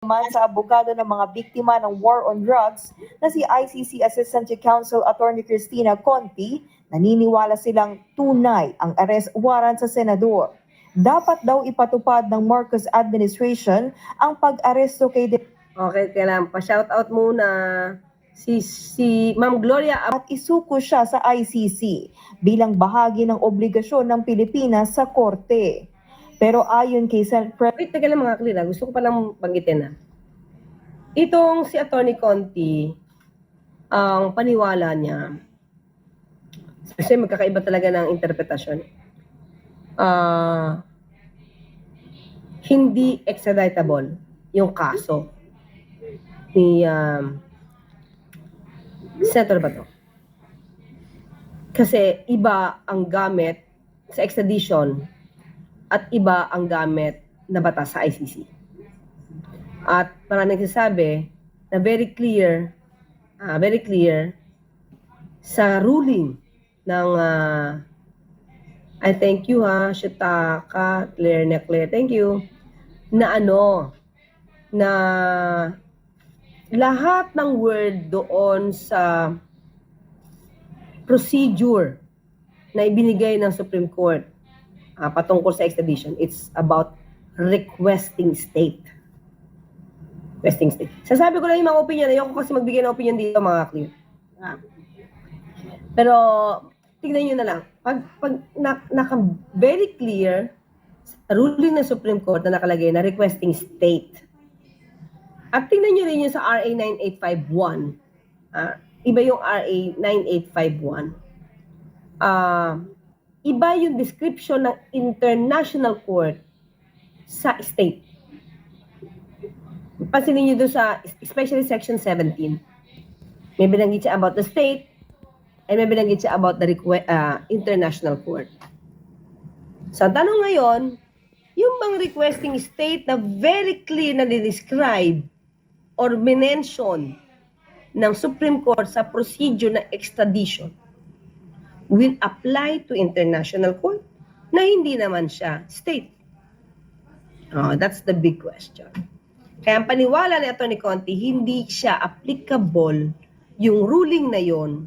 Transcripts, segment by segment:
Naman sa abogado ng mga biktima ng war on drugs na si ICC Assistant to Counsel Attorney Cristina Conti, naniniwala silang tunay ang arrest warrant sa senador. Dapat daw ipatupad ng Marcos administration ang pag-aresto kay Okay, kailangan pa-shoutout muna si Ma'am Gloria at isuko siya sa ICC bilang bahagi ng obligasyon ng Pilipinas sa korte. Pero ayon kay Senate Wait, teka lang mga klira. Gusto ko palang banggitin na. Itong si Attorney Conti, ang paniwala niya, kasi magkakaiba talaga ng interpretasyon. Hindi extraditable yung kaso ni Senator Bato. Kasi iba ang gamit sa extradition at iba ang gamit na batas sa ICC. At maraming nagsasabi na very clear sa ruling ng I thank you Shutaka, Claire, thank you, na na lahat ng word doon sa procedure na ibinigay ng Supreme Court patungkol sa extradition, it's about requesting state. Sasabi ko lang yung mga opinion, ayoko kasi magbigay ng opinion dito mga clear. Pero tignan nyo na lang, pag naka-very clear sa ruling ng Supreme Court na nakalagay na requesting state, at tingnan nyo rin yun sa RA 9851, iba yung RA 9851, iba yung description ng international court sa state. Pansinin nyo doon sa, especially section 17, may binanggit siya about the state, and may binanggit siya about the international court. So, tanong ngayon, yung bang requesting state na very clear na describe or mention ng Supreme Court sa procedure ng extradition will apply to international court na hindi naman siya state? That's the big question. Kaya ang paniwala ni Atty. Conti, hindi siya applicable yung ruling na yon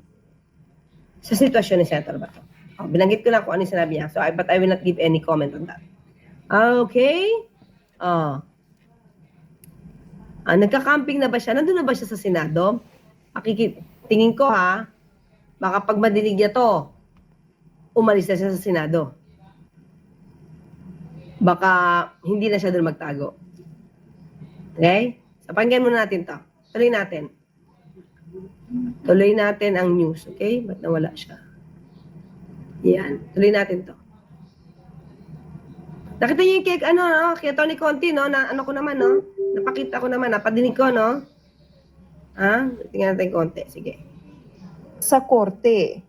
sa sitwasyon ni Senator Bato. Binanggit ko lang kung ano yung sinabi niya. But I will not give any comment on that. Okay? Nagka-camping na ba siya? Nandun na ba siya sa Senado? Tingin ko baka pag madinig niya to, umalis na siya sa Senado. Baka hindi na siya doon magtago. Okay? So, pakinggan muna natin to. Tuloy natin ang news. Okay? Ba't nawala siya? Yan. Tuloy natin to. Nakita niyo yung kay Atty. Conti, na ko naman, napakita ko naman, napadinig ko, tingnan natin konti. Sige. Sa korte,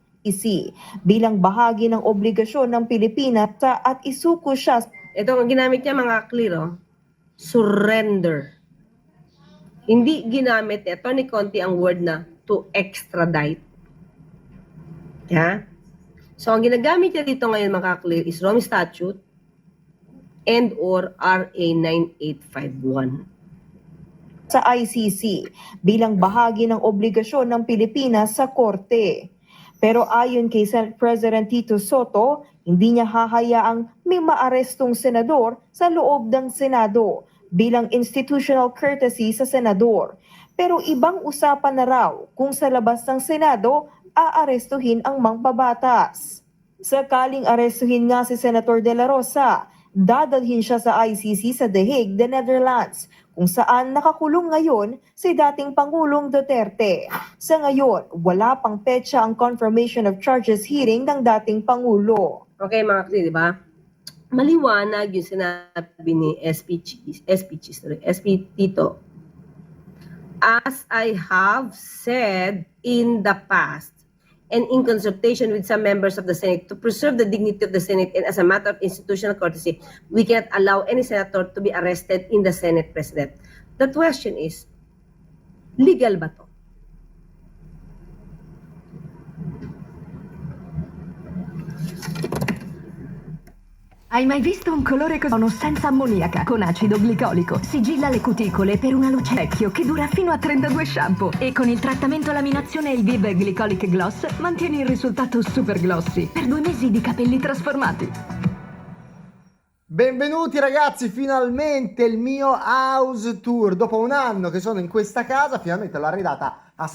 bilang bahagi ng obligasyon ng Pilipinas at isuko siya. Ito ang ginamit niya mga clear, surrender. Hindi ginamit ni Atty. Conti ang word na to extradite. So, ang ginagamit niya dito ngayon mga clear is Rome Statute and or RA 9851. Sa ICC bilang bahagi ng obligasyon ng Pilipinas sa korte. Pero ayon kay Senate President Tito Soto, hindi niya hahayaang may maarestong senador sa loob ng Senado bilang institutional courtesy sa senador. Pero ibang usapan na raw kung sa labas ng Senado aarestuhin ang mangbabatas. Sakaling arestuhin nga si Senator De La Rosa, dadalhin siya sa ICC sa The Hague, the Netherlands, kung saan nakakulong ngayon si dating Pangulong Duterte. Sa ngayon, wala pang petsa ang confirmation of charges hearing ng dating Pangulo. Okay mga kapatid, di ba? Maliwanag yung sinabi ni SP Tito. As I have said in the past, and in consultation with some members of the Senate to preserve the dignity of the Senate and as a matter of institutional courtesy, we cannot allow any senator to be arrested in the Senate President. The question is, legal ba to? Hai mai visto un colore così? Sono senza ammoniaca, con acido glicolico. Sigilla le cuticole per una luce vecchio che dura fino a 32 shampoo. E con il trattamento laminazione e il Viv Glycolic Gloss mantieni il risultato super glossy per 2 mesi di capelli trasformati. Benvenuti ragazzi, finalmente il mio house tour. Dopo un anno che sono in questa casa, finalmente l'ho arredata a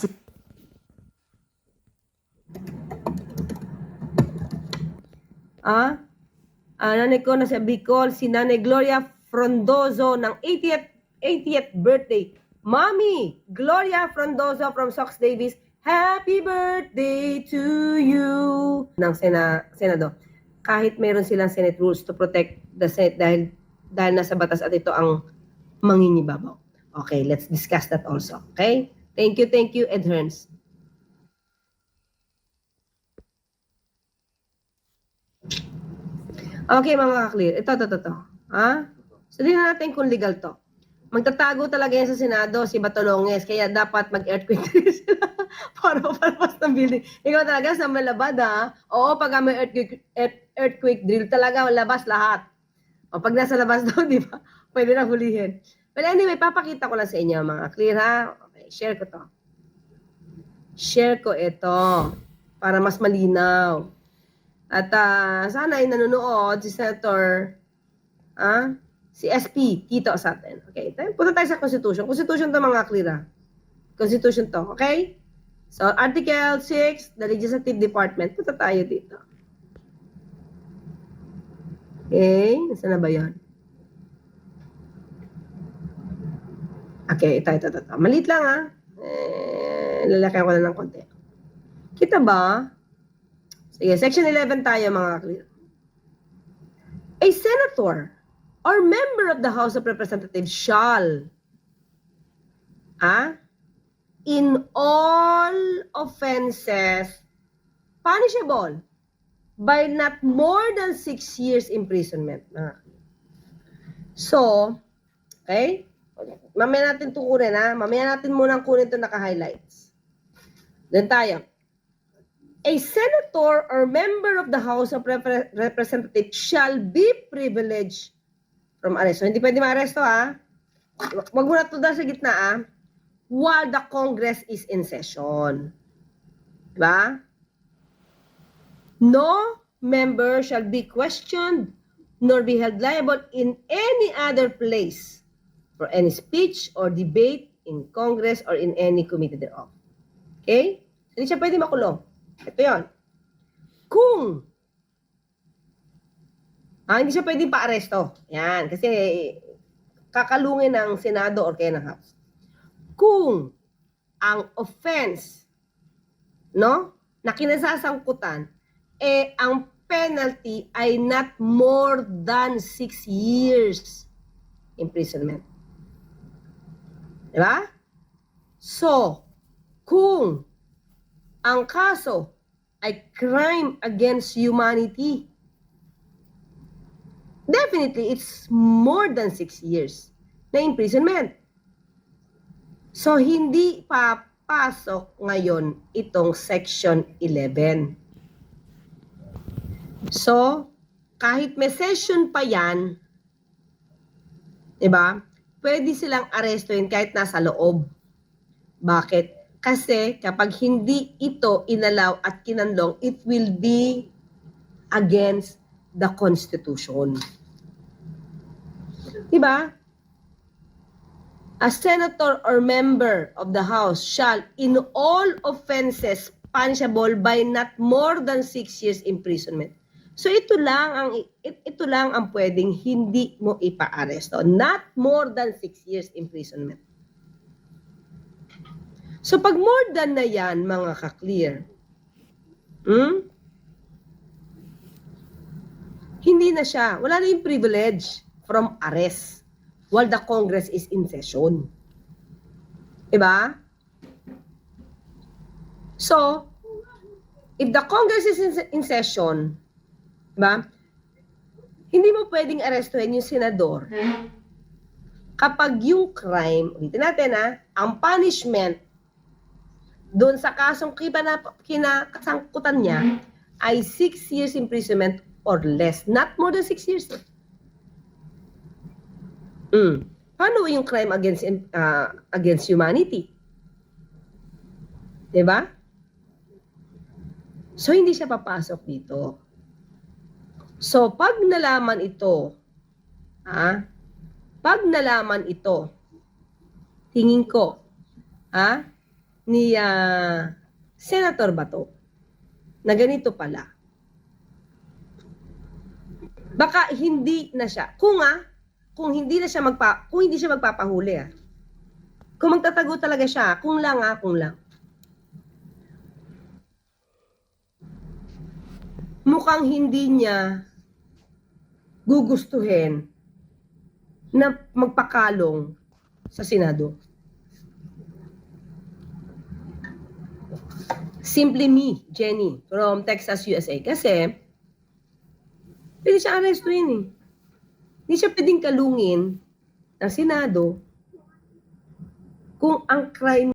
Nanay ko na sa Bicol, si Nanay Gloria Frondozo ng 80th birthday. Mommy, Gloria Frondozo from Sox Davis, happy birthday to you. Ng Senado. Kahit meron silang Senate rules to protect the Senate dahil nasa batas at ito ang manginibabaw. Okay, let's discuss that also. Okay? Thank you, Ed Hearns. Okay, mga ka-clear. Ito. Sabihin natin kung legal to. Magtatago talaga yan sa Senado, si Batolonges, kaya dapat mag-earthquake drill sila para mapalabas ng building. Ikaw talaga sa malabad, ha? Oo, pag may earthquake drill, talaga labas lahat. O pag nasa labas daw, di ba? Pwede na hulihin. But anyway, papakita ko lang sa inyo, mga clear, ha? Okay, share ko to. Share ko ito para mas malinaw. At sana ay nanonood si Senator, si SP, Tito sa atin. Okay, punta tayo sa Constitution. Constitution to, mga clear. Constitution to, okay? So, Article 6, the Legislative Department. Punta tayo dito. Okay, nasa na ba yan? Okay, ito. Malit lang, ha? Lalakyan ko na ng konti. Kita ba? Sige, Section 11 tayo, mga clear. A senator or member of the House of Representatives shall, in all offenses punishable by not more than 6 years imprisonment. So, okay? Mamaya natin ito kunin, Mamaya natin munang kunin ito naka-highlights. Then tayo. A senator or member of the House of Representatives shall be privileged from arrest. So, hindi pwede ma-arresto, Wag mo na ito sa gitna, while the Congress is in session. Diba? No member shall be questioned nor be held liable in any other place for any speech or debate in Congress or in any committee thereof. Okay? Hindi siya pwede makulong. Ito yun. Kung hindi siya pwedeng pa-aresto. Yan. Kasi kakalungin ng Senado or kaya ng House. Kung ang offense, na kinasasangkutan, ang penalty ay not more than 6 years imprisonment. Diba? So, kung ang kaso ay crime against humanity, definitely it's more than 6 years na imprisonment. So, hindi papasok ngayon itong Section 11. So, kahit may session pa yan, diba, pwede silang arestuhin kahit nasa loob. Bakit? Kasi kapag hindi ito inalaw at kinanlong, it will be against the Constitution. Diba? A senator or member of the House shall, in all offenses punishable by not more than 6 years imprisonment. So ito lang ang pwedeng hindi mo ipa-aresto. Not more than 6 years imprisonment. So pag more than na yan, mga ka-clear, hindi na siya, wala na yung privilege from arrest while the Congress is in session. Diba? So, if the Congress is in session, diba, hindi mo pwedeng arestuhin yung senador kapag yung crime, ulitin natin ang punishment doon sa kasong kinakasangkutan niya ay 6 years imprisonment or less. Not more than 6 years. Paano yung crime against humanity? Diba? So, hindi siya papasok dito. So, pag nalaman ito, tingin ko, ni Senator Bato, na ganito pala, baka hindi na siya, kung hindi siya magpapahuli, kung magtatago talaga siya, kung lang. Mukhang hindi niya gugustuhin na magpakalong sa Senado. Simply me, Jenny, from Texas, USA. Kasi, pwede siya arestuin eh. Hindi siya pwedeng kalungin ng Senado kung ang crime